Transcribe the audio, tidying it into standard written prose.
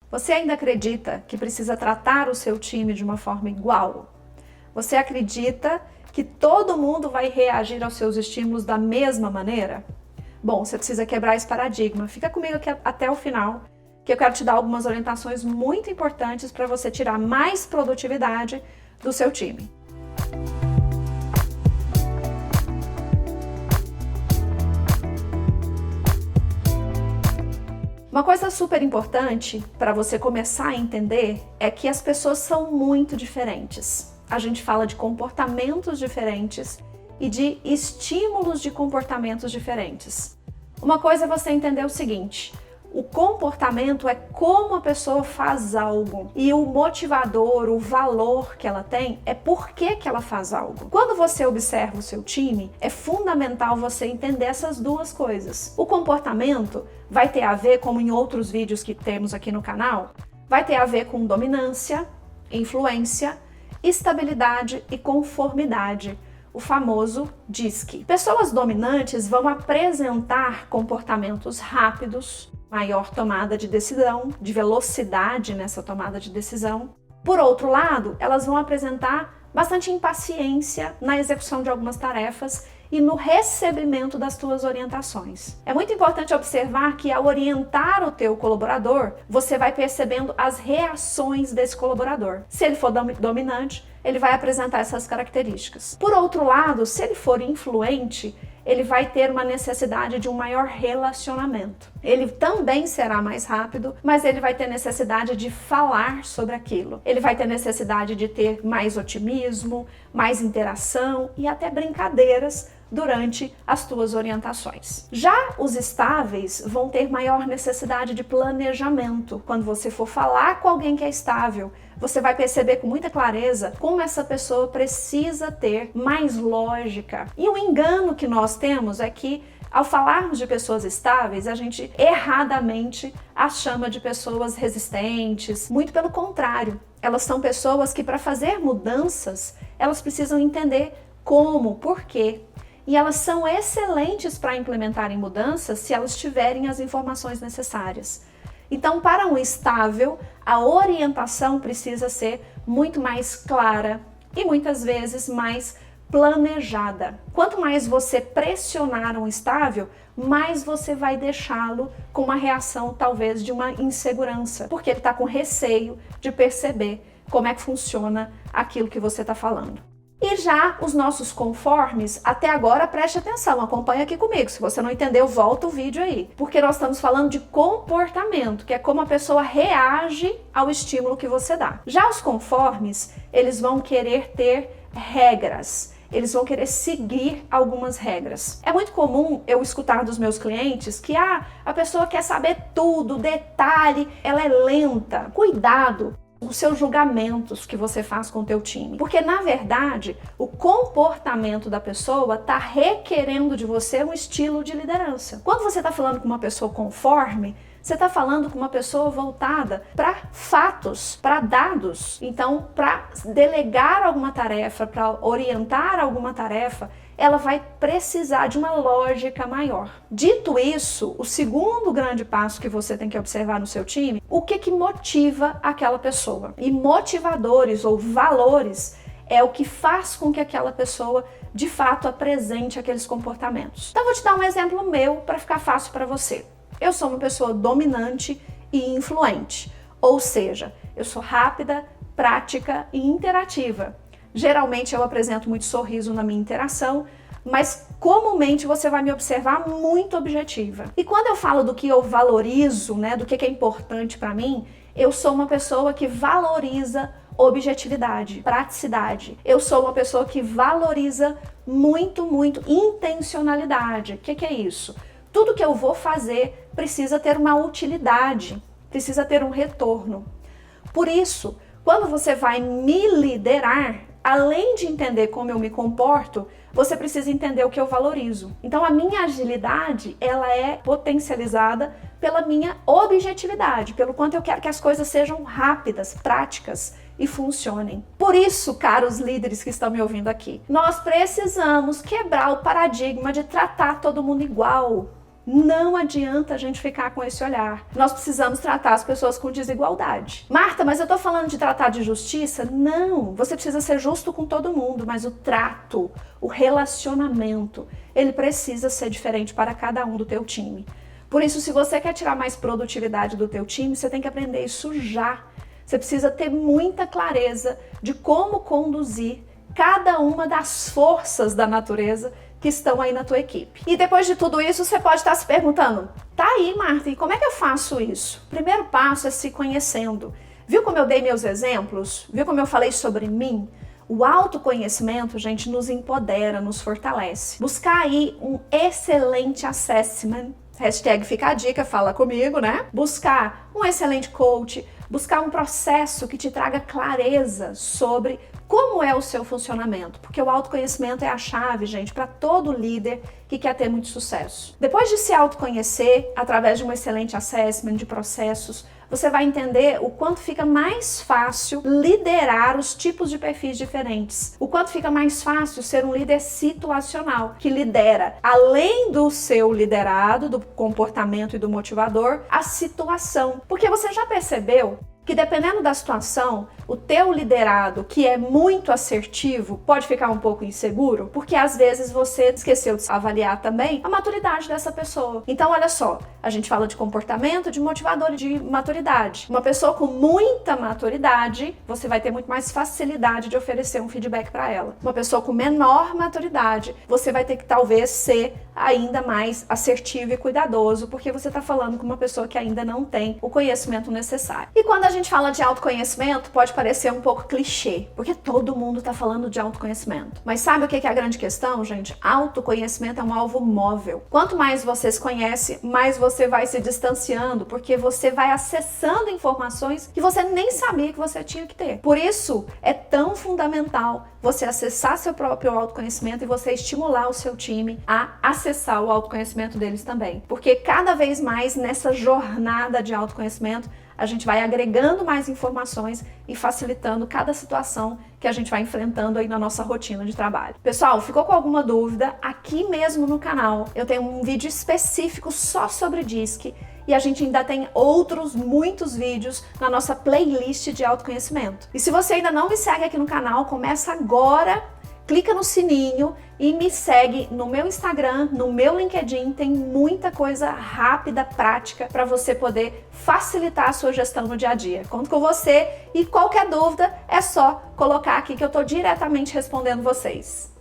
Você ainda acredita que precisa tratar o seu time de uma forma igual? Você acredita que todo mundo vai reagir aos seus estímulos da mesma maneira? Bom, você precisa quebrar esse paradigma. Fica comigo aqui até o final, que eu quero te dar algumas orientações muito importantes para você tirar mais produtividade do seu time. Uma coisa super importante para você começar a entender é que as pessoas são muito diferentes. A gente fala de comportamentos diferentes e de estímulos de comportamentos diferentes. Uma coisa é você entender o seguinte: o comportamento é como a pessoa faz algo e o motivador, o valor que ela tem é por que ela faz algo. Quando você observa o seu time, é fundamental você entender essas duas coisas. O comportamento vai ter a ver, como em outros vídeos que temos aqui no canal, vai ter a ver com dominância, influência, estabilidade e conformidade. O famoso DISC. Pessoas dominantes vão apresentar comportamentos rápidos, maior tomada de decisão, de velocidade nessa tomada de decisão. Por outro lado, elas vão apresentar bastante impaciência na execução de algumas tarefas e no recebimento das tuas orientações. É muito importante observar que ao orientar o teu colaborador, você vai percebendo as reações desse colaborador. Se ele for dominante, ele vai apresentar essas características. Por outro lado, se ele for influente, ele vai ter uma necessidade de um maior relacionamento. Ele também será mais rápido, mas ele vai ter necessidade de falar sobre aquilo. Ele vai ter necessidade de ter mais otimismo, mais interação e até brincadeiras durante as tuas orientações. Já os estáveis vão ter maior necessidade de planejamento. Quando você for falar com alguém que é estável, você vai perceber com muita clareza como essa pessoa precisa ter mais lógica. E o engano que nós temos é que, ao falarmos de pessoas estáveis, a gente erradamente as chama de pessoas resistentes. Muito pelo contrário, elas são pessoas que, para fazer mudanças, elas precisam entender como, por quê. E elas são excelentes para implementarem mudanças se elas tiverem as informações necessárias. Então, para um estável, a orientação precisa ser muito mais clara e muitas vezes mais planejada. Quanto mais você pressionar um estável, mais você vai deixá-lo com uma reação talvez de uma insegurança, porque ele está com receio de perceber como é que funciona aquilo que você está falando. E já os nossos conformes, até agora preste atenção, acompanha aqui comigo. Se você não entendeu, volta o vídeo aí. Porque nós estamos falando de comportamento, que é como a pessoa reage ao estímulo que você dá. Já os conformes, eles vão querer ter regras. Eles vão querer seguir algumas regras. É muito comum eu escutar dos meus clientes que a pessoa quer saber tudo, detalhe, ela é lenta. Cuidado os seus julgamentos que você faz com o teu time. Porque, na verdade, o comportamento da pessoa está requerendo de você um estilo de liderança. Quando você está falando com uma pessoa conforme, você está falando com uma pessoa voltada para fatos, para dados. Então, para delegar alguma tarefa, para orientar alguma tarefa, ela vai precisar de uma lógica maior. Dito isso, o segundo grande passo que você tem que observar no seu time, o que motiva aquela pessoa. E motivadores ou valores é o que faz com que aquela pessoa de fato apresente aqueles comportamentos. Então, eu vou te dar um exemplo meu para ficar fácil para você. Eu sou uma pessoa dominante e influente, ou seja, eu sou rápida, prática e interativa. Geralmente eu apresento muito sorriso na minha interação, mas comumente você vai me observar muito objetiva. E quando eu falo do que eu valorizo, do que é importante para mim, eu sou uma pessoa que valoriza objetividade, praticidade. Eu sou uma pessoa que valoriza muito intencionalidade. O que é isso? Tudo que eu vou fazer precisa ter uma utilidade, precisa ter um retorno. Por isso, quando você vai me liderar, além de entender como eu me comporto, você precisa entender o que eu valorizo. Então, a minha agilidade, ela é potencializada pela minha objetividade, pelo quanto eu quero que as coisas sejam rápidas, práticas e funcionem. Por isso, caros líderes que estão me ouvindo aqui, nós precisamos quebrar o paradigma de tratar todo mundo igual. Não adianta a gente ficar com esse olhar. Nós precisamos tratar as pessoas com desigualdade. Marta, mas eu tô falando de tratar de justiça? Não, você precisa ser justo com todo mundo, mas o trato, o relacionamento, ele precisa ser diferente para cada um do teu time. Por isso, se você quer tirar mais produtividade do teu time, você tem que aprender isso já. Você precisa ter muita clareza de como conduzir cada uma das forças da natureza que estão aí na tua equipe. E depois de tudo isso, você pode estar se perguntando, tá aí, Marta, e como é que eu faço isso? O primeiro passo é se conhecendo. Viu como eu dei meus exemplos? Viu como eu falei sobre mim? O autoconhecimento, gente, nos empodera, nos fortalece. Buscar aí um excelente assessment, hashtag fica a dica, fala comigo, né? Buscar um excelente coach, buscar um processo que te traga clareza sobre como é o seu funcionamento, porque o autoconhecimento é a chave, gente, para todo líder que quer ter muito sucesso. Depois de se autoconhecer, através de um excelente assessment de processos, você vai entender o quanto fica mais fácil liderar os tipos de perfis diferentes. O quanto fica mais fácil ser um líder situacional, que lidera, além do seu liderado, do comportamento e do motivador, a situação. Porque você já percebeu que dependendo da situação, o teu liderado, que é muito assertivo, pode ficar um pouco inseguro, porque às vezes você esqueceu de avaliar também a maturidade dessa pessoa. Então, olha só, a gente fala de comportamento, de motivador e de maturidade. Uma pessoa com muita maturidade, você vai ter muito mais facilidade de oferecer um feedback para ela. Uma pessoa com menor maturidade, você vai ter que talvez ser ainda mais assertivo e cuidadoso, porque você está falando com uma pessoa que ainda não tem o conhecimento necessário. E quando a gente fala de autoconhecimento, pode parecer um pouco clichê, porque todo mundo está falando de autoconhecimento. Mas sabe o que é a grande questão, gente? Autoconhecimento é um alvo móvel. Quanto mais você se conhece, mais você vai se distanciando, porque você vai acessando informações que você nem sabia que você tinha que ter. Por isso, é tão fundamental você acessar seu próprio autoconhecimento e você estimular o seu time a acessar o autoconhecimento deles também. Porque cada vez mais nessa jornada de autoconhecimento, a gente vai agregando mais informações e facilitando cada situação que a gente vai enfrentando aí na nossa rotina de trabalho. Pessoal, ficou com alguma dúvida? Aqui mesmo no canal eu tenho um vídeo específico só sobre DISC e a gente ainda tem muitos vídeos na nossa playlist de autoconhecimento. E se você ainda não me segue aqui no canal, começa agora, clica no sininho e me segue no meu Instagram, no meu LinkedIn, tem muita coisa rápida, prática, para você poder facilitar a sua gestão no dia a dia. Conto com você e qualquer dúvida é só colocar aqui que eu estou diretamente respondendo vocês.